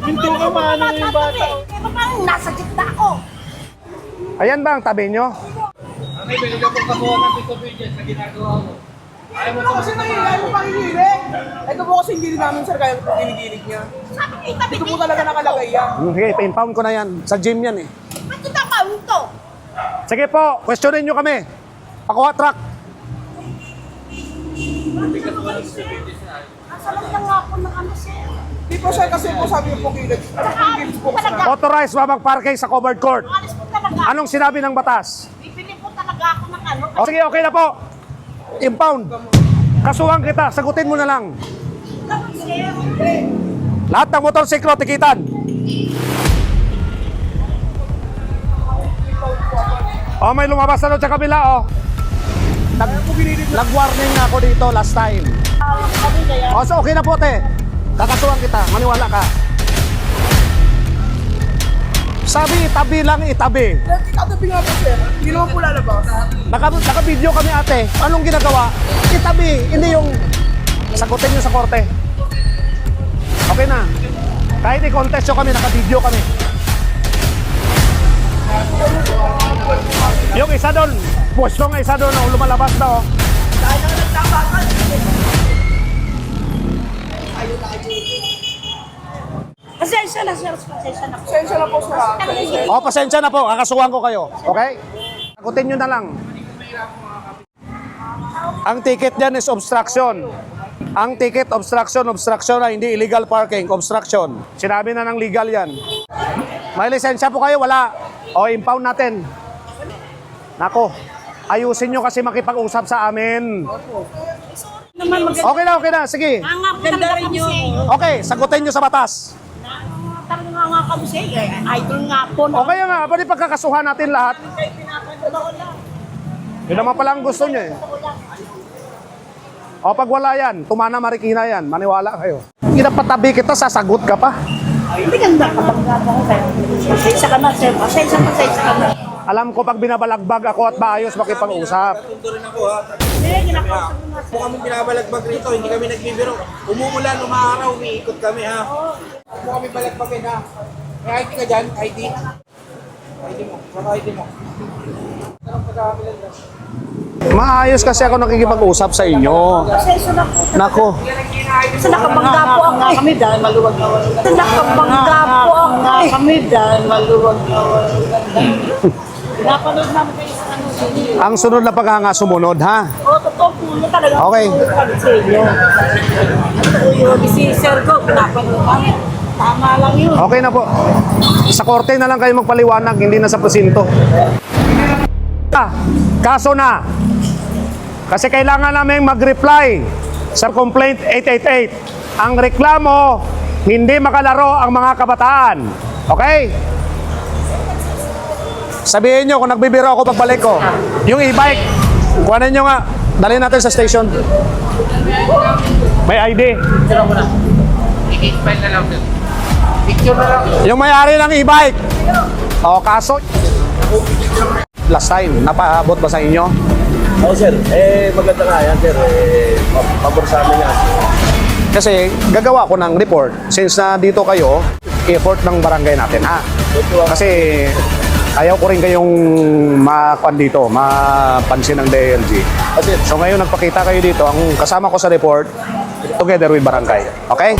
Hindi ka maano yung bata. Kaya parang nasa gitna ako. Ayan ba ang tabi nyo? Ano yung binigyan ko kabuha ng disobedience na ginagawa mo? Ayaw mo Kasi nangyayari mo pang hihilig. Ito po kasi hindi namin sir, kaya po ginigilig niya. Sabi ko, itabi Dito po talaga nakalagay yan. Sige, pa-impound ko na yan. Sa gym yan eh. Ba't ito pa ito? Sige po, questionin nyo kami. Pakuha truck. Nasa lang lang ako ng ano sir. Hindi po sir, kasi po sabi yung po gilig. Gilig po kasi na. Authorized ba mag-parking sa covered court? Alis po talaga. Anong sinabi ng batas? Bibili po talaga ako ng ano. O sige, okay na po. Impound. Kasuhan kita, sagutin mo na lang. Ganun sir. Lahat ng motorsiklo, tikitan. Oh, may lumabas na doon sa kabila, oh. Nag-warning nga ako dito last time. Kami kaya. O, so okay na po, te. Kakasuhan kita, maniwala ka. Sabi, itabi lang, itabi. Itatabi nga po sir, hindi naman po lalabas. Naka-video kami, ate. Anong ginagawa? Itabi, hindi yung sagutin nyo sa korte. Okay na. Kahit i-contest nyo kami, naka-video kami. Yung isa doon, pwesto nga isa doon, oh, lumalabas na, oh. Pasensya na sir. Pasensya na po. Pasensya na po sir. O, pasensya na po, kakasuhan ko kayo. Okay? Sagutin nyo na lang. Ang ticket dyan is obstruction. Ang ticket, obstruction na hindi illegal parking, obstruction. Sinabi na ng legal yan. May lisensya po kayo, wala. O, impound natin. Nako, ayusin nyo kasi makipag-usap sa amin. Naman Okay na, sige. Nga po talaga kami sir. Okay, sagutin nyo sa batas. Talaga nga kami sir. Idol nga po. Okay nga, pwede pagkakasuhan natin lahat. Yun naman pala ang gusto nyo eh. O pag wala yan, tumana marikina yan, maniwala kayo. Pinapatabi kita, sasagot ka pa. Hindi ganda kapag ako sir. Pasensya ka na sir. Pasensya ka na. Alam ko pag binabalagbag ako at maayos makipag-usap. Tundo rin ako ha. Hindi, ginakausap mo nga sir. Kung kami binabalagbag rito, hindi kami nagbibiro. Umuulan, umaaraw, umiikot kami ha. Kung kami balagbagin ha. May ID ka dyan? ID? ID mo. Saka ID mo. Sarap pagkakabilan lang. Maayos kasi ako nakikipag-usap sa inyo. Pasensya na po. Nako, Kasi nakabangga po ako eh. Kami dahil maluwag na walang Kasi nakabangga po ako eh. kami dahil maluwag na walang napanood namin kayo sa ano sa inyo. ang sunod na pagkanga sumunod ha. Oo, totoo po yun talaga. Okay. Kami sa inyo. Yung si Sir Go, napanood namin. Tama lang yun. Okay na po. Sa korte na lang kayo magpaliwanag, hindi na sa presinto. Kaso na. Kasi kailangan namin mag-reply sa complaint 888. Ang reklamo, hindi makalaro ang mga kabataan. Okay? Sabihin nyo kung nagbibiro ako pagbalik ko. Yung e-bike, kuhanin nyo nga. Dalhin natin sa station. May ID. I-file na lang sir. Picture na lang. Yung may-ari ng e-bike. O, kaso. Last time, napaabot ba sa inyo? Oo sir, maganda nga yan sir, pabor sa amin yan. Kasi gagawa ko ng report. Since na dito kayo, effort ng barangay natin ha. Kasi ayaw ko rin kayong makuan dito, mapansin ng DLG. So ngayon nagpakita kayo dito, ang kasama ko sa report, together with barangay. Okay?